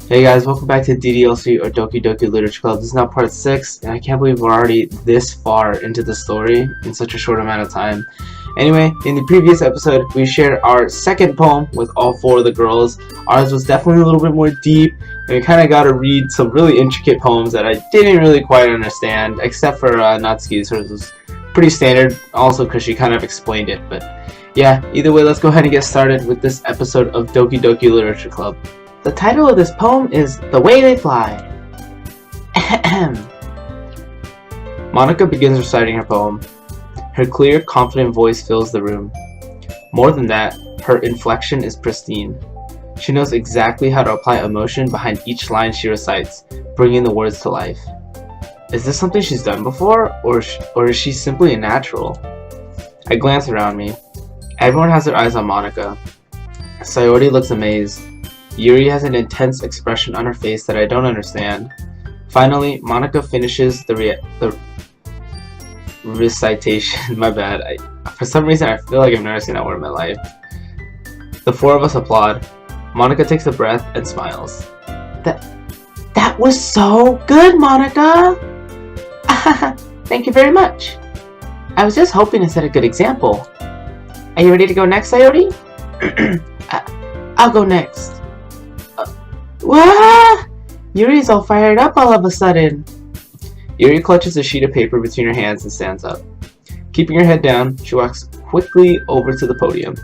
Hey guys, welcome back to DDLC or Doki Doki Literature Club. This is now part 6, and I can't believe we're already this far into the story in such a short amount of time. Anyway, in the previous episode, we shared our second poem with all 4 of the girls. Ours was definitely a little bit more deep, and we kind of got to read some really intricate poems that I didn't really quite understand, except for Natsuki's. Hers was pretty standard, also because she kind of explained it. But yeah, either way, let's go ahead and get started with this episode of Doki Doki Literature Club. The title of this poem is The Way They Fly. Monika begins reciting her poem. Her clear, confident voice fills the room. More than that, her inflection is pristine. She knows exactly how to apply emotion behind each line she recites, bringing the words to life. Is this something she's done before, or is she simply a natural? I glance around me. Everyone has their eyes on Monika. Sayori looks amazed. Yuri has an intense expression on her face that I don't understand. Finally, Monika finishes the recitation. My bad. For some reason, I feel like I've never seen that word in my life. The 4 of us applaud. Monika takes a breath and smiles. That was so good, Monika! Thank you very much. I was just hoping to set a good example. Are you ready to go next, Sayori? I'll go next. Wah! Yuri's all fired up all of a sudden. Yuri clutches a sheet of paper between her hands and stands up. Keeping her head down, she walks quickly over to the podium.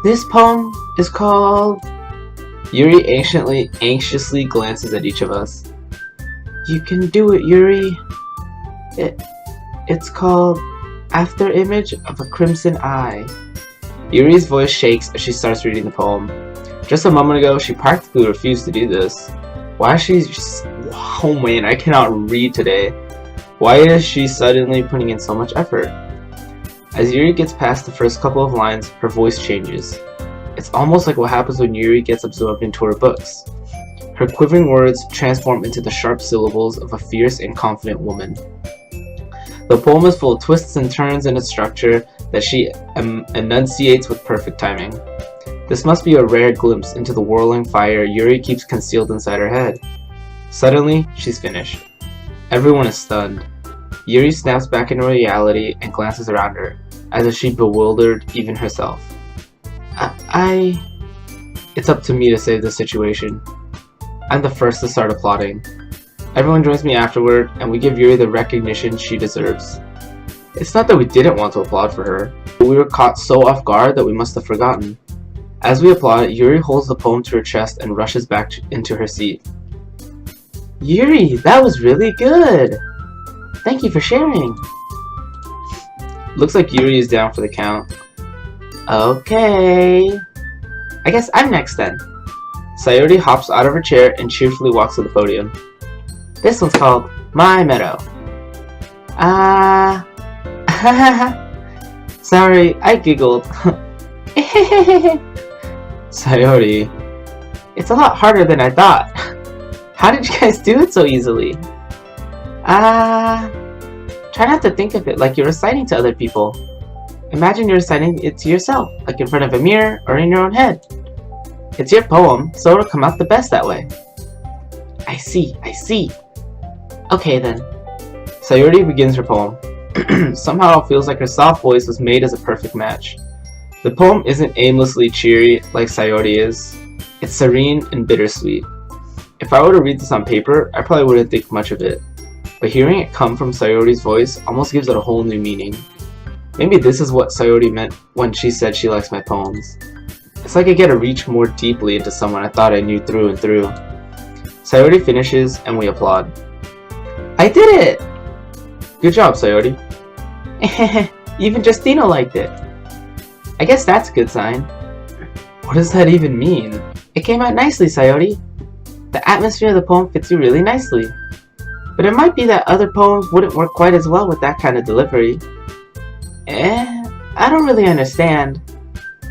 This poem is called... Yuri anxiously glances at each of us. You can do it, Yuri. It's called After Image of a Crimson Eye. Yuri's voice shakes as she starts reading the poem. Just a moment ago, she practically refused to do this. Why is she just... Oh man, I cannot read today. Why is she suddenly putting in so much effort? As Yuri gets past the first couple of lines, her voice changes. It's almost like what happens when Yuri gets absorbed into her books. Her quivering words transform into the sharp syllables of a fierce and confident woman. The poem is full of twists and turns in its structure that she enunciates with perfect timing. This must be a rare glimpse into the whirling fire Yuri keeps concealed inside her head. Suddenly, she's finished. Everyone is stunned. Yuri snaps back into reality and glances around her, as if she bewildered even herself. It's up to me to save the situation. I'm the first to start applauding. Everyone joins me afterward, and we give Yuri the recognition she deserves. It's not that we didn't want to applaud for her, but we were caught so off guard that we must have forgotten. As we applaud, Yuri holds the poem to her chest and rushes back into her seat. Yuri, that was really good! Thank you for sharing! Looks like Yuri is down for the count. Okay... I guess I'm next then. Sayori hops out of her chair and cheerfully walks to the podium. This one's called My Meadow. Sorry, I giggled. Sayori, it's a lot harder than I thought. How did you guys do it so easily? Try not to think of it like you're reciting to other people. Imagine you're reciting it to yourself, like in front of a mirror or in your own head. It's your poem, so it'll come out the best that way. I see. Okay then. Sayori begins her poem. Somehow it feels like her soft voice was made as a perfect match. The poem isn't aimlessly cheery like Sayori is. It's serene and bittersweet. If I were to read this on paper, I probably wouldn't think much of it. But hearing it come from Sayori's voice almost gives it a whole new meaning. Maybe this is what Sayori meant when she said she likes my poems. It's like I get to reach more deeply into someone I thought I knew through and through. Sayori finishes and we applaud. I did it! Good job, Sayori. Even Justino liked it. I guess that's a good sign. What does that even mean? It came out nicely, Sayori. The atmosphere of the poem fits you really nicely. But it might be that other poems wouldn't work quite as well with that kind of delivery. I don't really understand.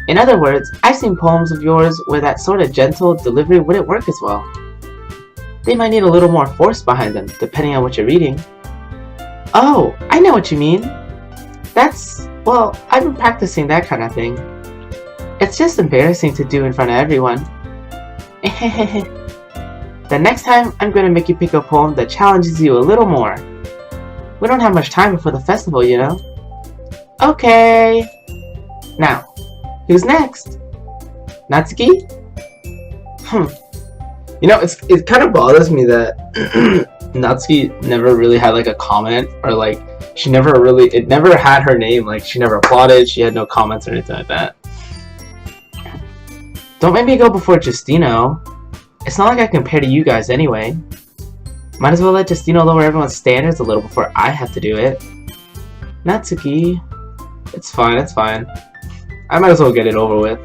In other words, I've seen poems of yours where that sort of gentle delivery wouldn't work as well. They might need a little more force behind them, depending on what you're reading. Oh, I know what you mean. Well, I've been practicing that kind of thing. It's just embarrassing to do in front of everyone. The next time, I'm gonna make you pick a poem that challenges you a little more. We don't have much time before the festival, you know? Okay. Now, who's next? Natsuki? You know, it kind of bothers me that Natsuki never really had like a comment, or like she never really, it never had her name, like she never applauded, she had no comments or anything like that. Don't make me go before Justino. It's not like I compare to you guys anyway. Might as well let Justino lower everyone's standards a little before I have to do it. Natsuki. It's fine, it's fine. I might as well get it over with.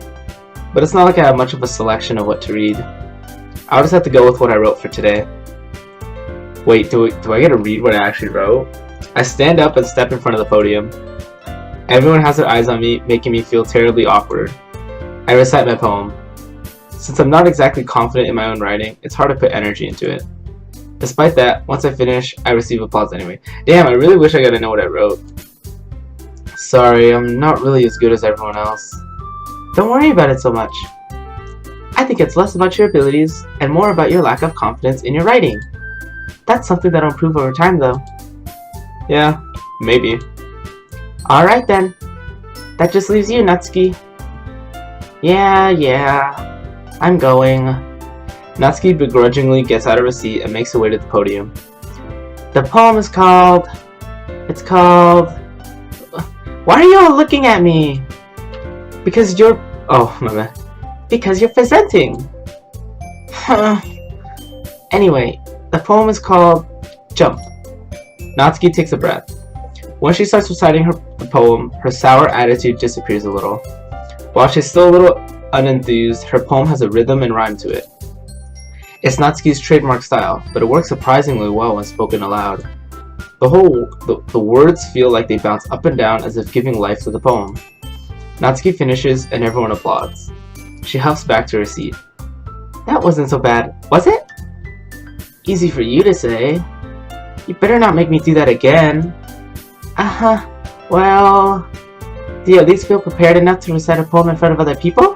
But it's not like I have much of a selection of what to read. I'll just have to go with what I wrote for today. Wait, do I get to read what I actually wrote? I stand up and step in front of the podium. Everyone has their eyes on me, making me feel terribly awkward. I recite my poem. Since I'm not exactly confident in my own writing, it's hard to put energy into it. Despite that, once I finish, I receive applause anyway. Damn, I really wish I got to know what I wrote. Sorry, I'm not really as good as everyone else. Don't worry about it so much. I think it's less about your abilities and more about your lack of confidence in your writing. That's something that'll improve over time, though. Yeah, maybe. Alright then. That just leaves you, Natsuki. Yeah. I'm going. Natsuki begrudgingly gets out of her seat and makes her way to the podium. The poem is called... It's called... Why are you all looking at me? Because you're... Oh, my bad. Because you're presenting. Anyway, the poem is called Jump. Natsuki takes a breath. Once she starts reciting the poem, her sour attitude disappears a little. While she's still a little unenthused, her poem has a rhythm and rhyme to it. It's Natsuki's trademark style, but it works surprisingly well when spoken aloud. The words feel like they bounce up and down as if giving life to the poem. Natsuki finishes and everyone applauds. She huffs back to her seat. That wasn't so bad, was it? Easy for you to say. You better not make me do that again. Well... Do you at least feel prepared enough to recite a poem in front of other people?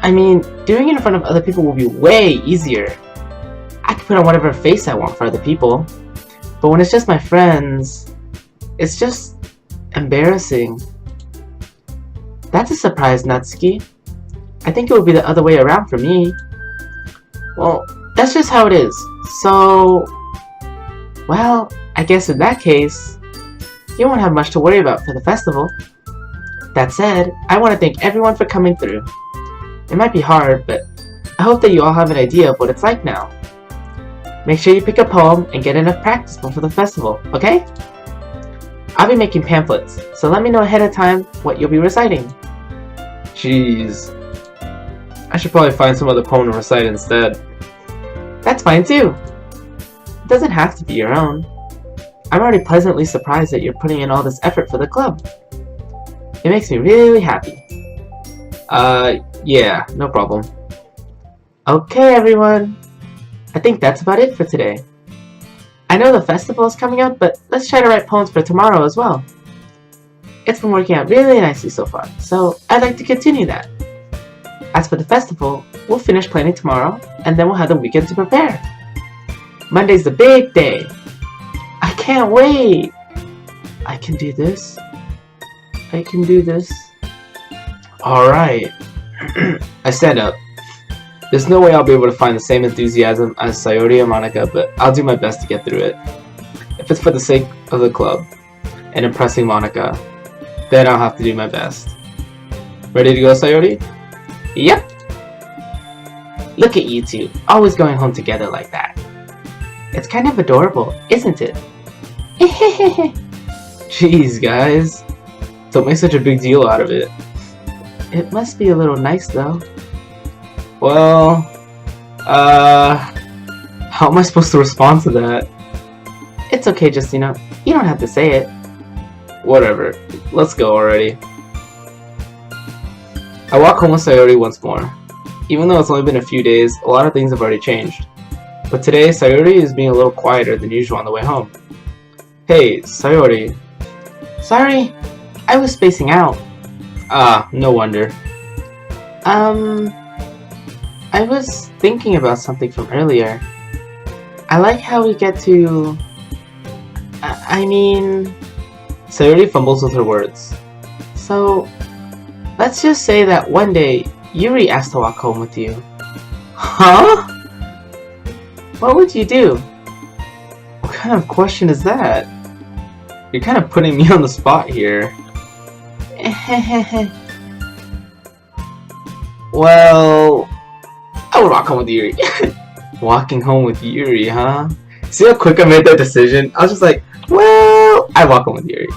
I mean, doing it in front of other people will be way easier. I can put on whatever face I want for other people. But when it's just my friends, it's just embarrassing. That's a surprise, Natsuki. I think it would be the other way around for me. Well, that's just how it is. So... Well, I guess in that case, you won't have much to worry about for the festival. That said, I want to thank everyone for coming through. It might be hard, but I hope that you all have an idea of what it's like now. Make sure you pick a poem and get enough practice before the festival, okay? I'll be making pamphlets, so let me know ahead of time what you'll be reciting. Jeez. I should probably find some other poem to recite instead. That's fine too. It doesn't have to be your own. I'm already pleasantly surprised that you're putting in all this effort for the club. It makes me really happy. Yeah, no problem. Okay, everyone. I think that's about it for today. I know the festival is coming up, but let's try to write poems for tomorrow as well. It's been working out really nicely so far, so I'd like to continue that. As for the festival, we'll finish planning tomorrow, and then we'll have the weekend to prepare. Monday's the big day. I can't wait! I can do this. I can do this. Alright. I stand up. There's no way I'll be able to find the same enthusiasm as Sayori and Monika, but I'll do my best to get through it. If it's for the sake of the club and impressing Monika, then I'll have to do my best. Ready to go, Sayori? Yep! Look at you two, always going home together like that. It's kind of adorable, isn't it? Jeez, guys. Don't make such a big deal out of it. It must be a little nice, though. Well, how am I supposed to respond to that? It's okay, Justino. You don't have to say it. Whatever. Let's go already. I walk home with Sayori once more. Even though it's only been a few days, a lot of things have already changed. But today, Sayori is being a little quieter than usual on the way home. Hey, Sayori. Sorry, I was spacing out. Ah, no wonder. I was thinking about something from earlier. I like how we get to... I mean... Sayori fumbles with her words. So, let's just say that one day, Yuri asked to walk home with you. Huh? What would you do? What kind of question is that? You're kind of putting me on the spot here. Well... I would walk home with Yuri. Walking home with Yuri, huh? See how quick I made that decision? I was just like, well, I'd walk home with Yuri.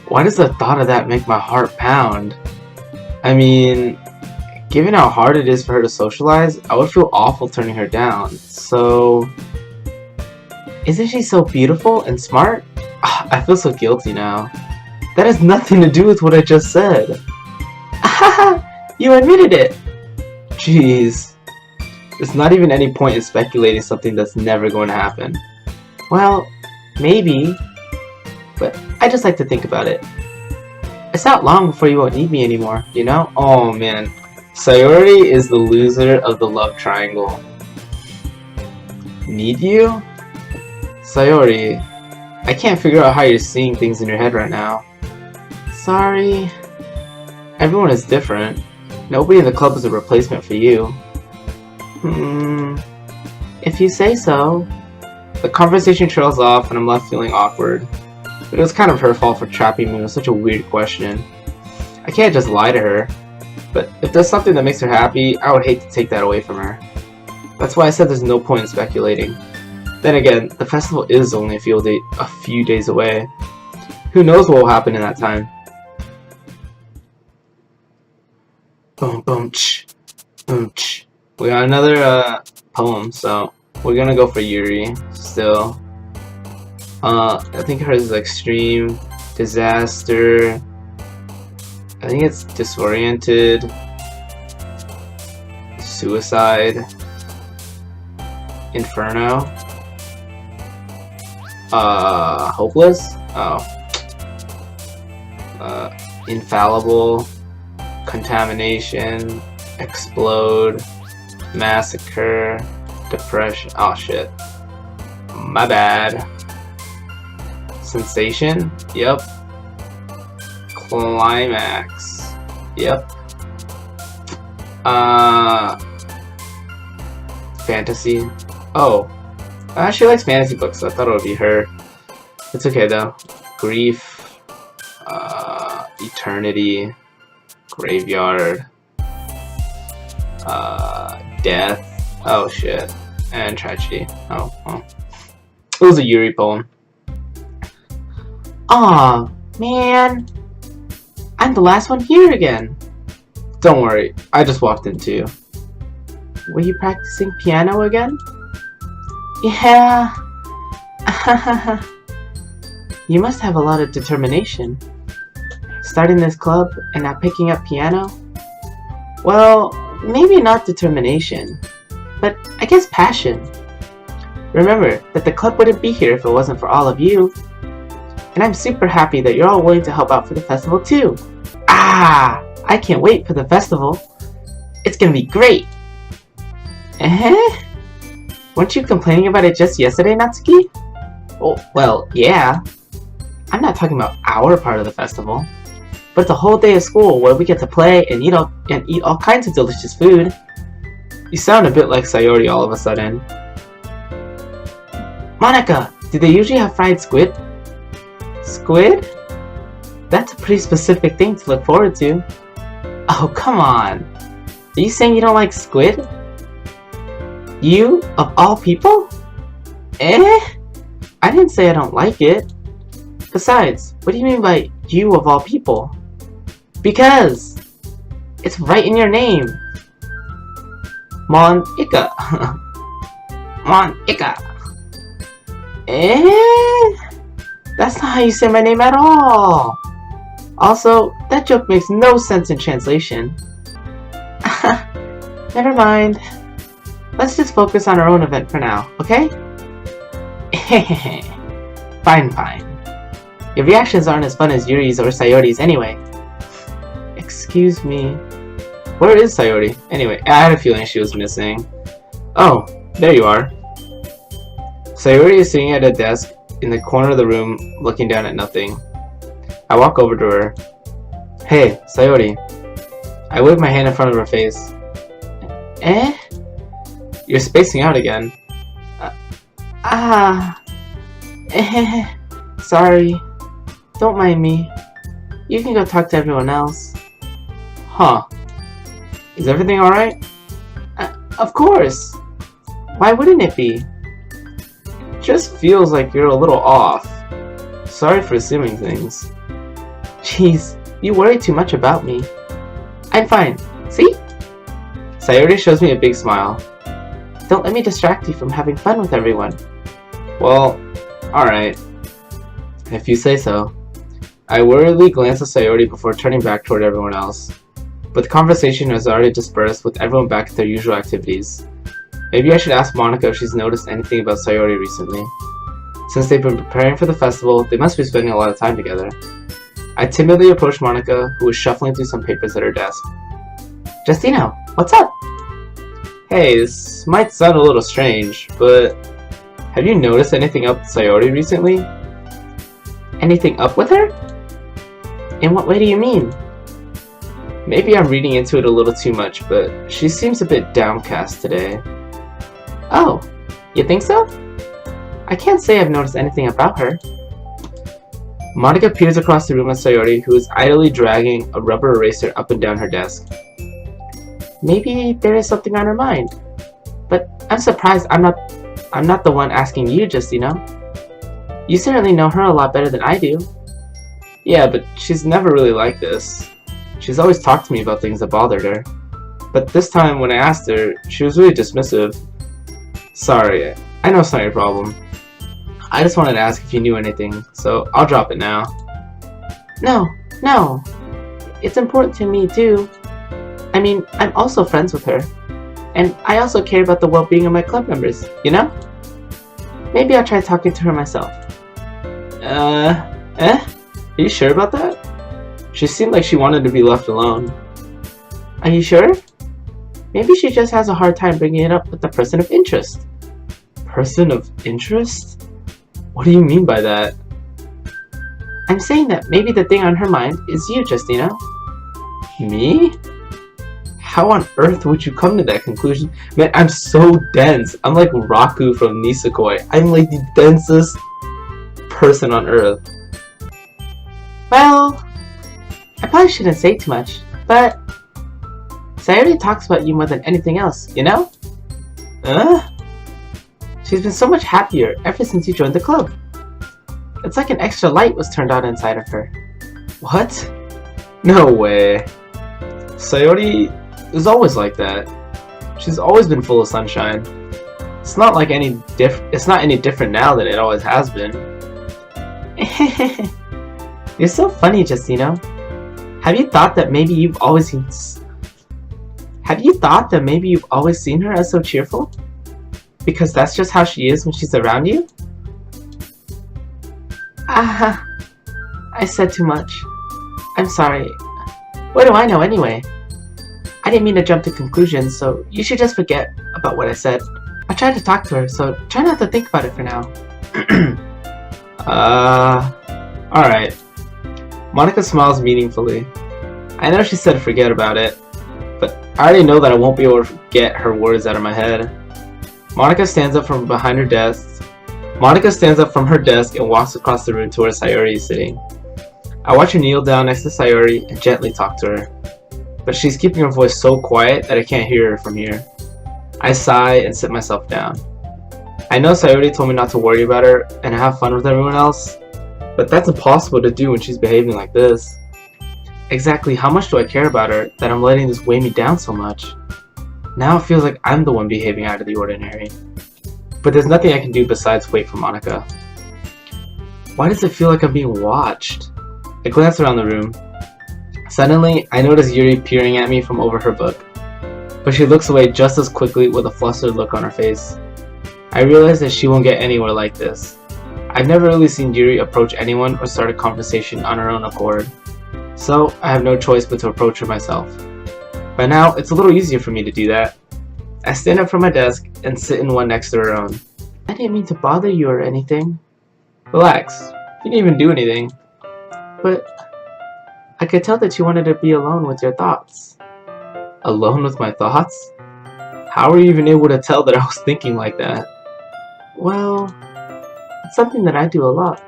Why does the thought of that make my heart pound? I mean, given how hard it is for her to socialize, I would feel awful turning her down. So, isn't she so beautiful and smart? I feel so guilty now. That has nothing to do with what I just said. You admitted it! Jeez. There's not even any point in speculating something that's never going to happen. Well, maybe. But I just like to think about it. It's not long before you won't need me anymore, you know? Oh man. Sayori is the loser of the love triangle. Need you? Sayori, I can't figure out how you're seeing things in your head right now. Sorry. Everyone is different. Nobody in the club is a replacement for you. If you say so. The conversation trails off and I'm left feeling awkward. But it was kind of her fault for trapping me with such a weird question. I can't just lie to her. But if there's something that makes her happy, I would hate to take that away from her. That's why I said there's no point in speculating. Then again, the festival is only a few days away. Who knows what will happen in that time? Boom, boom, ch. Boom, ch. We got another poem, so we're gonna go for Yuri still. I think hers is extreme, disaster. I think it's disoriented, suicide, inferno, hopeless. Oh, infallible, contamination, explode, massacre, depression. Oh shit. My bad. Sensation. Yep. Climax. Yep. Fantasy. Oh. She likes fantasy books, so I thought it would be her. It's okay though. Grief. Eternity. Graveyard. Death. Oh shit. And tragedy. Oh, well. It was a Yuri poem. Aw, man. I'm the last one here again. Don't worry, I just walked in too. Were you practicing piano again? Yeah. You must have a lot of determination. Starting this club and not picking up piano? Well, maybe not determination, but I guess passion. Remember that the club wouldn't be here if it wasn't for all of you. And I'm super happy that you're all willing to help out for the festival too. Ah! I can't wait for the festival. It's gonna be great. Weren't you complaining about it just yesterday, Natsuki? Oh, well, yeah. I'm not talking about our part of the festival. But it's a whole day of school where we get to play and eat all kinds of delicious food. You sound a bit like Sayori all of a sudden. Monika, do they usually have fried squid? Squid? That's a pretty specific thing to look forward to. Oh, come on. Are you saying you don't like squid? You, of all people? I didn't say I don't like it. Besides, what do you mean by you of all people? Because it's right in your name. MONIKA. MONIKA. That's not how you say my name at all. Also, that joke makes no sense in translation. Never mind. Let's just focus on our own event for now, okay? Fine, fine. Your reactions aren't as fun as Yuri's or Sayori's anyway. Excuse me. Where is Sayori? Anyway, I had a feeling she was missing. Oh, there you are. Sayori is sitting at a desk in the corner of the room, looking down at nothing. I walk over to her. Hey, Sayori. I wave my hand in front of her face. Eh? You're spacing out again. Sorry. Don't mind me. You can go talk to everyone else. Huh. Is everything alright? Of course. Why wouldn't it be? Just feels like you're a little off. Sorry for assuming things. Jeez, you worry too much about me. I'm fine. See? Sayori shows me a big smile. Don't let me distract you from having fun with everyone. Well, alright. If you say so. I worriedly glance at Sayori before turning back toward everyone else. But the conversation has already dispersed with everyone back at their usual activities. Maybe I should ask Monika if she's noticed anything about Sayori recently. Since they've been preparing for the festival, they must be spending a lot of time together. I timidly approached Monika, who was shuffling through some papers at her desk. Justino, what's up? Hey, this might sound a little strange, but have you noticed anything up with Sayori recently? Anything up with her? In what way do you mean? Maybe I'm reading into it a little too much, but she seems a bit downcast today. Oh, you think so? I can't say I've noticed anything about her. Monika peers across the room at Sayori, who is idly dragging a rubber eraser up and down her desk. Maybe there is something on her mind. But I'm surprised I'm not the one asking you, Justino. You certainly know her a lot better than I do. Yeah, but she's never really like this. She's always talked to me about things that bothered her. But this time when I asked her, she was really dismissive. Sorry, I know it's not your problem. I just wanted to ask if you knew anything, so I'll drop it now. No. It's important to me too. I mean, I'm also friends with her. And I also care about the well-being of my club members, you know? Maybe I'll try talking to her myself. Are you sure about that? She seemed like she wanted to be left alone. Are you sure? Maybe she just has a hard time bringing it up with the person of interest. Person of interest? What do you mean by that? I'm saying that maybe the thing on her mind is you, Justino. Me? How on earth would you come to that conclusion? Man, I'm so dense. I'm like Raku from Nisekoi. I'm like the densest person on earth. Well, I probably shouldn't say too much, but Sayori talks about you more than anything else, you know? She's been so much happier ever since you joined the club. It's like an extra light was turned on inside of her. What? No way. Sayori is always like that. She's always been full of sunshine. It's not any different now than it always has been. You're so funny, Justino. Have you thought that maybe you've always seen her as so cheerful? Because that's just how she is when she's around you? I said too much. I'm sorry. What do I know anyway? I didn't mean to jump to conclusions, so you should just forget about what I said. I tried to talk to her, so try not to think about it for now. Alright. Monika smiles meaningfully. I know she said forget about it, but I already know that I won't be able to get her words out of my head. Monika stands up from her desk and walks across the room to where Sayori is sitting. I watch her kneel down next to Sayori and gently talk to her, but she's keeping her voice so quiet that I can't hear her from here. I sigh and sit myself down. I know Sayori told me not to worry about her and have fun with everyone else, but that's impossible to do when she's behaving like this. Exactly how much do I care about her that I'm letting this weigh me down so much? Now it feels like I'm the one behaving out of the ordinary. But there's nothing I can do besides wait for Monika. Why does it feel like I'm being watched? I glance around the room. Suddenly, I notice Yuri peering at me from over her book, but she looks away just as quickly with a flustered look on her face. I realize that she won't get anywhere like this. I've never really seen Yuri approach anyone or start a conversation on her own accord, so I have no choice but to approach her myself. By now, it's a little easier for me to do that. I stand up from my desk and sit in one next to her own. I didn't mean to bother you or anything. Relax. You didn't even do anything. But I could tell that you wanted to be alone with your thoughts. Alone with my thoughts? How were you even able to tell that I was thinking like that? Well, it's something that I do a lot.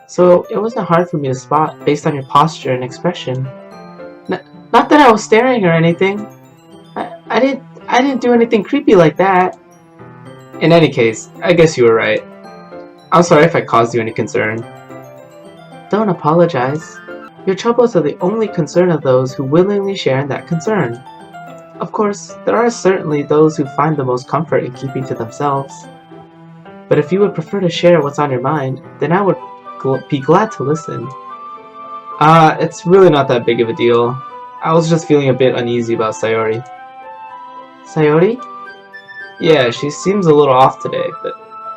So it wasn't hard for me to spot based on your posture and expression. Not that I was staring or anything. I didn't do anything creepy like that. In any case, I guess you were right. I'm sorry if I caused you any concern. Don't apologize. Your troubles are the only concern of those who willingly share in that concern. Of course, there are certainly those who find the most comfort in keeping to themselves. But if you would prefer to share what's on your mind, then I would be glad to listen. It's really not that big of a deal. I was just feeling a bit uneasy about Sayori. Sayori? Yeah, she seems a little off today, but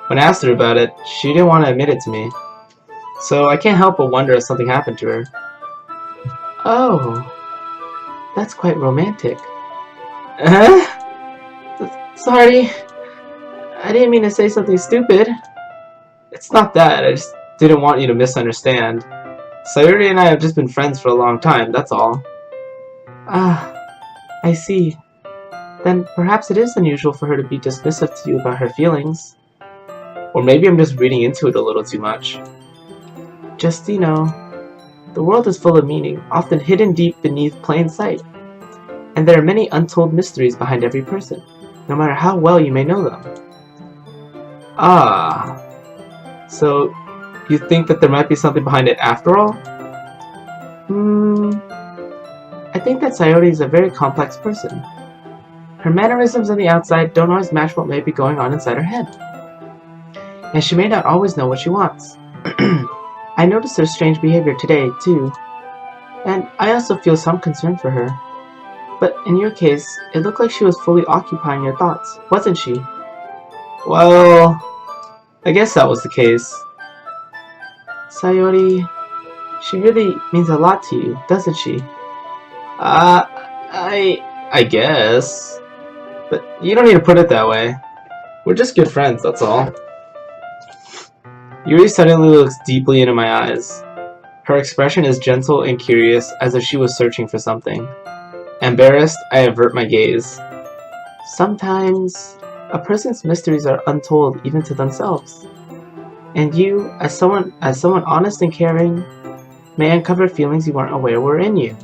when I asked her about it, she didn't want to admit it to me. So I can't help but wonder if something happened to her. Oh, that's quite romantic. Sorry, I didn't mean to say something stupid. It's not that, I just didn't want you to misunderstand. Sayori and I have just been friends for a long time, that's all. Ah, I see. Then perhaps it is unusual for her to be dismissive to you about her feelings. Or maybe I'm just reading into it a little too much. Just, you know, the world is full of meaning, often hidden deep beneath plain sight. And there are many untold mysteries behind every person, no matter how well you may know them. Ah, so you think that there might be something behind it after all? I think that Sayori is a very complex person. Her mannerisms on the outside don't always match what may be going on inside her head. And she may not always know what she wants. I noticed her strange behavior today, too. And I also feel some concern for her. But in your case, it looked like she was fully occupying your thoughts, wasn't she? Well, I guess that was the case. Sayori, she really means a lot to you, doesn't she? I guess. But you don't need to put it that way. We're just good friends, that's all. Yuri suddenly looks deeply into my eyes. Her expression is gentle and curious, as if she was searching for something. Embarrassed, I avert my gaze. Sometimes, a person's mysteries are untold even to themselves. And you, as someone honest and caring, may uncover feelings you weren't aware were in you.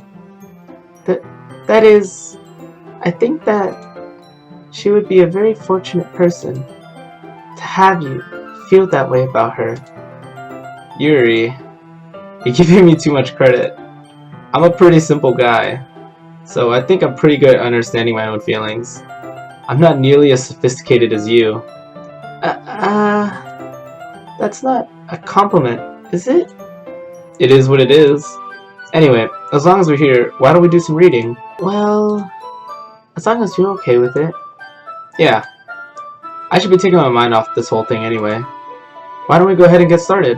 That is, I think that she would be a very fortunate person to have you feel that way about her. Yuri, you're giving me too much credit. I'm a pretty simple guy, so I think I'm pretty good at understanding my own feelings. I'm not nearly as sophisticated as you. That's not a compliment, is it? It is what it is. Anyway, as long as we're here, why don't we do some reading? Well, as long as you're okay with it. Yeah. I should be taking my mind off this whole thing anyway. Why don't we go ahead and get started?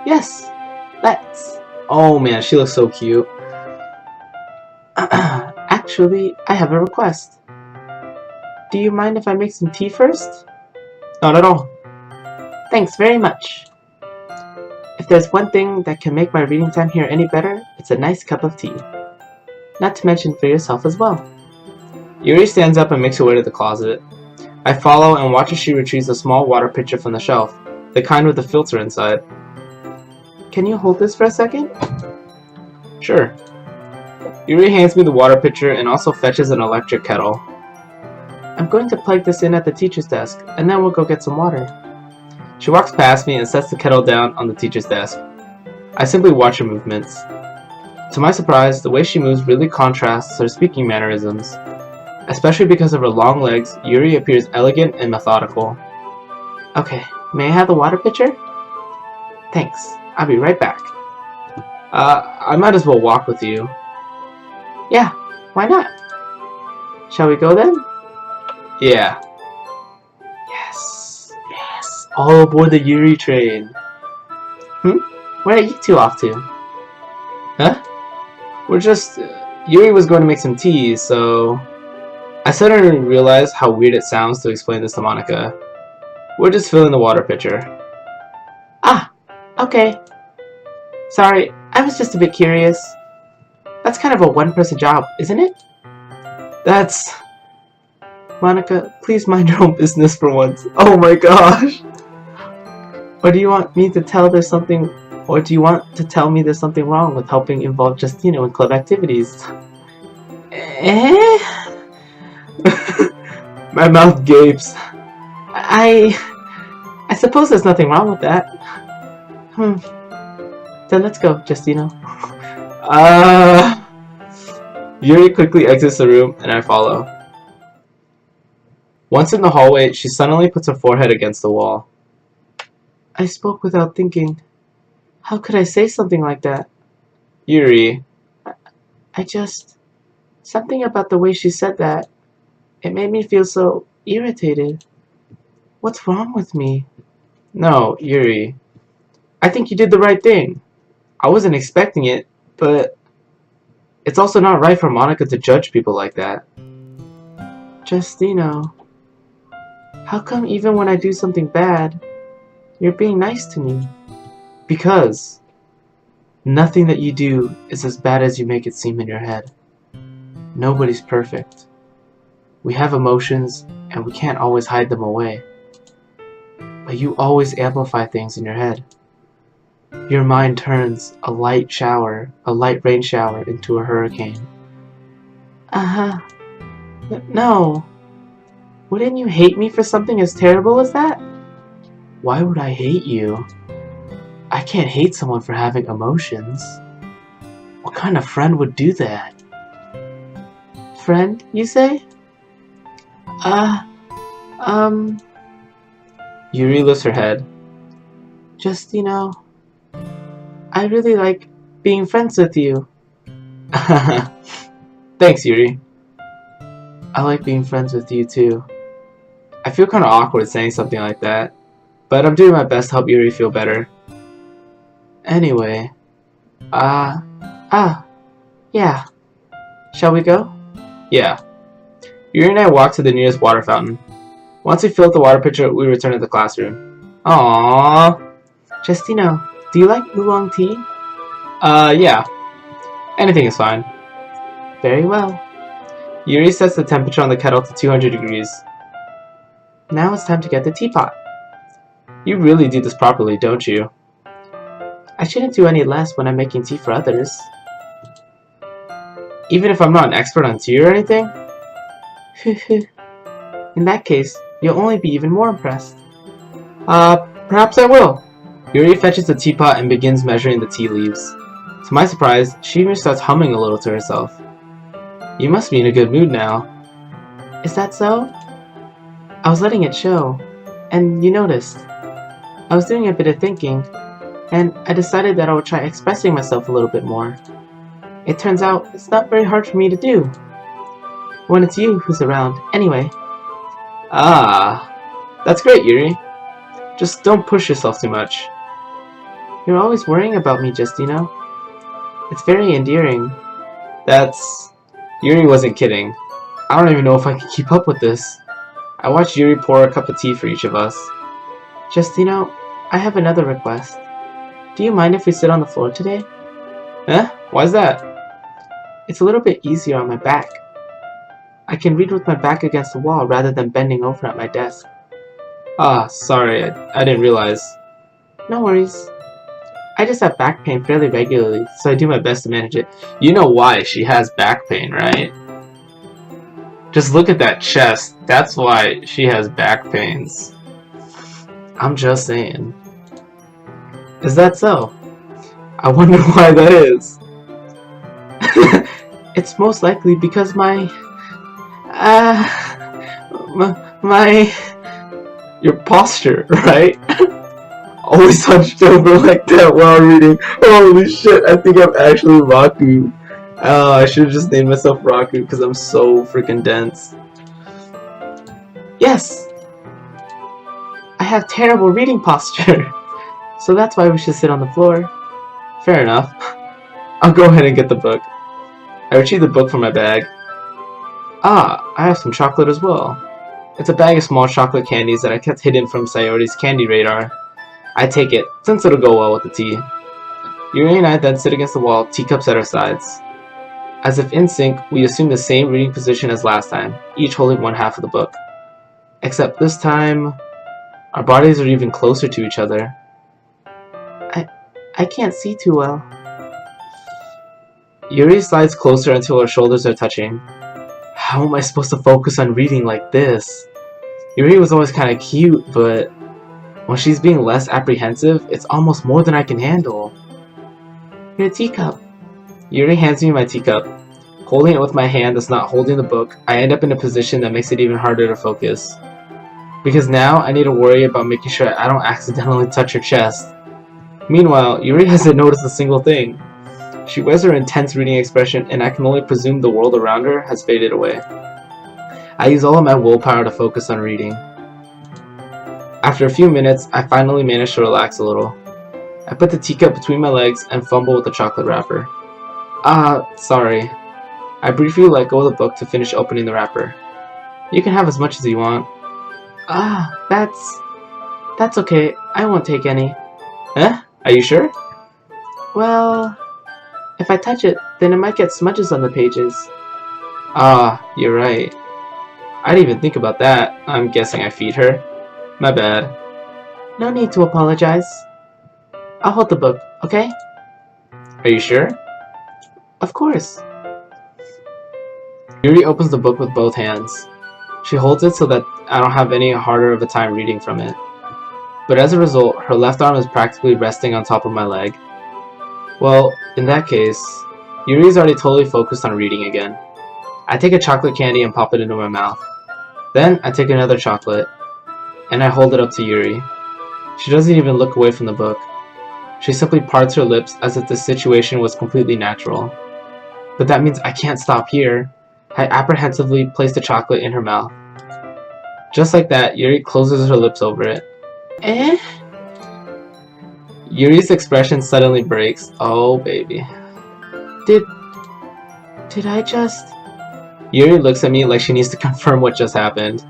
Yes, let's. Oh man, she looks so cute. Actually, I have a request. Do you mind if I make some tea first? Not at all. Thanks very much. If there's one thing that can make my reading time here any better, it's a nice cup of tea. Not to mention for yourself as well. Yuri stands up and makes her way to the closet. I follow and watch as she retrieves a small water pitcher from the shelf, the kind with a filter inside. Can you hold this for a second? Sure. Yuri hands me the water pitcher and also fetches an electric kettle. I'm going to plug this in at the teacher's desk, and then we'll go get some water. She walks past me and sets the kettle down on the teacher's desk. I simply watch her movements. To my surprise, the way she moves really contrasts her speaking mannerisms. Especially because of her long legs, Yuri appears elegant and methodical. Okay, may I have the water pitcher? Thanks, I'll be right back. I might as well walk with you. Yeah, why not? Shall we go then? Yeah. Yes, yes, all aboard the Yuri train. Where are you two off to? Huh? We're just Yuri was going to make some tea, so I suddenly realized how weird it sounds to explain this to Monika. We're just filling the water pitcher. Ah, okay. Sorry, I was just a bit curious. That's kind of a one-person job, isn't it? That's... Monika, please mind your own business for once. Oh my gosh! Or do you want me to tell there's something... Or do you want to tell me there's something wrong with helping involve Justino in club activities? Eh? My mouth gapes. I suppose there's nothing wrong with that. Then let's go, Justino. Yuri quickly exits the room, and I follow. Once in the hallway, she suddenly puts her forehead against the wall. I spoke without thinking. How could I say something like that? Yuri. I just... Something about the way she said that. It made me feel so irritated. What's wrong with me? No, Yuri. I think you did the right thing. I wasn't expecting it, but... It's also not right for Monika to judge people like that. Justino. How come even when I do something bad, you're being nice to me? Because nothing that you do is as bad as you make it seem in your head. Nobody's perfect. We have emotions, and we can't always hide them away. But you always amplify things in your head. Your mind turns a light rain shower into a hurricane. No. Wouldn't you hate me for something as terrible as that? Why would I hate you? I can't hate someone for having emotions. What kind of friend would do that? Friend, you say? Yuri lifts her head. Justino, I really like being friends with you. Thanks, Yuri. I like being friends with you too. I feel kind of awkward saying something like that, but I'm doing my best to help Yuri feel better. Anyway, yeah. Shall we go? Yeah. Yuri and I walk to the nearest water fountain. Once we fill up the water pitcher, we return to the classroom. Aww. Justino, do you like oolong tea? Yeah. Anything is fine. Very well. Yuri sets the temperature on the kettle to 200 degrees. Now it's time to get the teapot. You really do this properly, don't you? I shouldn't do any less when I'm making tea for others. Even if I'm not an expert on tea or anything? In that case, you'll only be even more impressed. Perhaps I will. Yuri fetches the teapot and begins measuring the tea leaves. To my surprise, she even starts humming a little to herself. You must be in a good mood now. Is that so? I was letting it show, and you noticed. I was doing a bit of thinking, and I decided that I would try expressing myself a little bit more. It turns out it's not very hard for me to do. When it's you who's around, anyway. Ah, that's great, Yuri. Just don't push yourself too much. You're always worrying about me, Justino. It's very endearing. Yuri wasn't kidding. I don't even know if I can keep up with this. I watched Yuri pour a cup of tea for each of us. Justino, I have another request. Do you mind if we sit on the floor today? Huh? Why's that? It's a little bit easier on my back. I can read with my back against the wall rather than bending over at my desk. Ah, sorry, I didn't realize. No worries. I just have back pain fairly regularly, so I do my best to manage it. You know why she has back pain, right? Just look at that chest. That's why she has back pains. I'm just saying. Is that so? I wonder why that is. It's most likely because your posture, right? Always hunched over like that while reading. Holy shit, I think I'm actually Raku. I should have just named myself Raku because I'm so freaking dense. Yes! I have terrible reading posture. So that's why we should sit on the floor. Fair enough. I'll go ahead and get the book. I retrieve the book from my bag. Ah, I have some chocolate as well. It's a bag of small chocolate candies that I kept hidden from Sayori's candy radar. I take it, since it'll go well with the tea. Yuri and I then sit against the wall, teacups at our sides. As if in sync, we assume the same reading position as last time, each holding one half of the book. Except this time, our bodies are even closer to each other. I can't see too well. Yuri slides closer until our shoulders are touching. How am I supposed to focus on reading like this? Yuri was always kinda cute, but when she's being less apprehensive, it's almost more than I can handle. Your teacup. Yuri hands me my teacup. Holding it with my hand that's not holding the book, I end up in a position that makes it even harder to focus. Because now I need to worry about making sure I don't accidentally touch her chest. Meanwhile, Yuri hasn't noticed a single thing. She wears her intense reading expression, and I can only presume the world around her has faded away. I use all of my willpower to focus on reading. After a few minutes, I finally manage to relax a little. I put the teacup between my legs and fumble with the chocolate wrapper. Sorry. I briefly let go of the book to finish opening the wrapper. You can have as much as you want. That's okay. I won't take any. Huh? Are you sure? Well, if I touch it, then it might get smudges on the pages. You're right. I didn't even think about that. I'm guessing I feed her. My bad. No need to apologize. I'll hold the book, okay? Are you sure? Of course. Yuri opens the book with both hands. She holds it so that I don't have any harder of a time reading from it. But as a result, her left arm is practically resting on top of my leg. Well, in that case, Yuri's already totally focused on reading again. I take a chocolate candy and pop it into my mouth. Then I take another chocolate, and I hold it up to Yuri. She doesn't even look away from the book. She simply parts her lips as if the situation was completely natural. But that means I can't stop here. I apprehensively place the chocolate in her mouth. Just like that, Yuri closes her lips over it. Yuri's expression suddenly breaks. Oh, baby. Did I just... Yuri looks at me like she needs to confirm what just happened.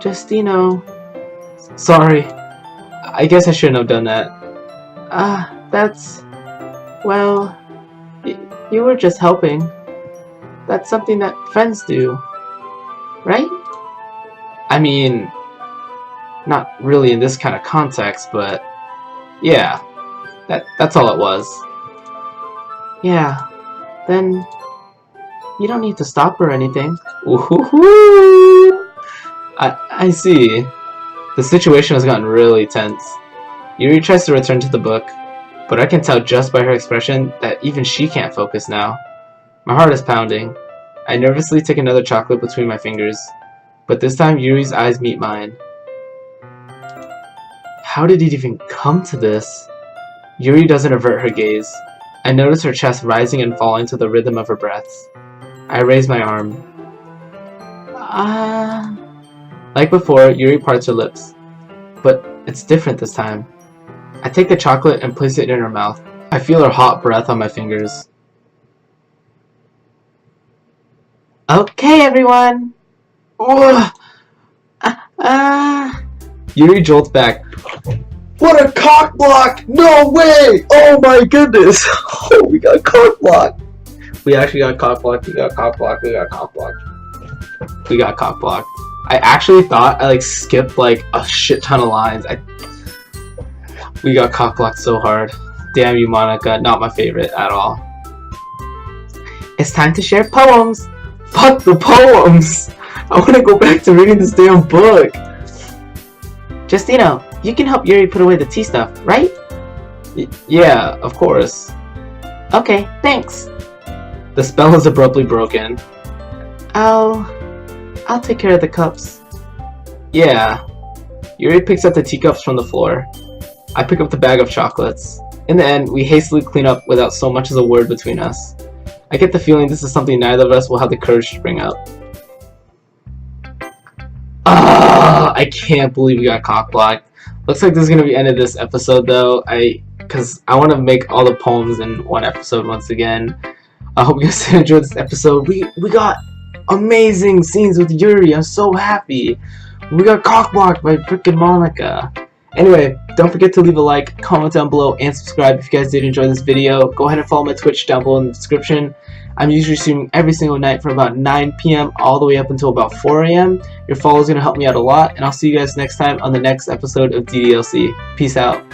Just, Sorry. I guess I shouldn't have done that. Well... You were just helping. That's something that friends do. Right? I mean... Not really in this kind of context, but... Yeah. That's all it was. Yeah. Then... You don't need to stop or anything. Ooh-hoo-hoo! I see. The situation has gotten really tense. Yuri tries to return to the book, but I can tell just by her expression that even she can't focus now. My heart is pounding. I nervously take another chocolate between my fingers, but this time Yuri's eyes meet mine. How did it even come to this? Yuri doesn't avert her gaze. I notice her chest rising and falling to the rhythm of her breaths. I raise my arm. Like before, Yuri parts her lips. But it's different this time. I take the chocolate and place it in her mouth. I feel her hot breath on my fingers. Okay, everyone! Yuri jolts back. What a cock block! No way! Oh my goodness! Oh, we got cock block! We actually got cock blocked. We got cock blocked. We got cock blocked. We got cock blocked. I actually thought I skipped a shit ton of lines. We got cock blocked so hard. Damn you, Monika. Not my favorite at all. It's time to share poems. Fuck the poems. I want to go back to reading this damn book. Justino, you can help Yuri put away the tea stuff, right? Yeah, of course. Okay, thanks. The spell is abruptly broken. I'll take care of the cups. Yeah. Yuri picks up the teacups from the floor. I pick up the bag of chocolates. In the end, we hastily clean up without so much as a word between us. I get the feeling this is something neither of us will have the courage to bring up. I can't believe we got cock blocked. Looks like this is going to be the end of this episode though. I because I want to make all the poems in one episode once again. I hope you guys enjoyed this episode. We got amazing scenes with Yuri. I'm so happy. We got cockblocked by frickin' Monika. Anyway, don't forget to leave a like, comment down below, and subscribe if you guys did enjoy this video. Go ahead and follow my Twitch down below in the description. I'm usually streaming every single night from about 9 PM all the way up until about 4 AM. Your follow is going to help me out a lot, and I'll see you guys next time on the next episode of DDLC. Peace out.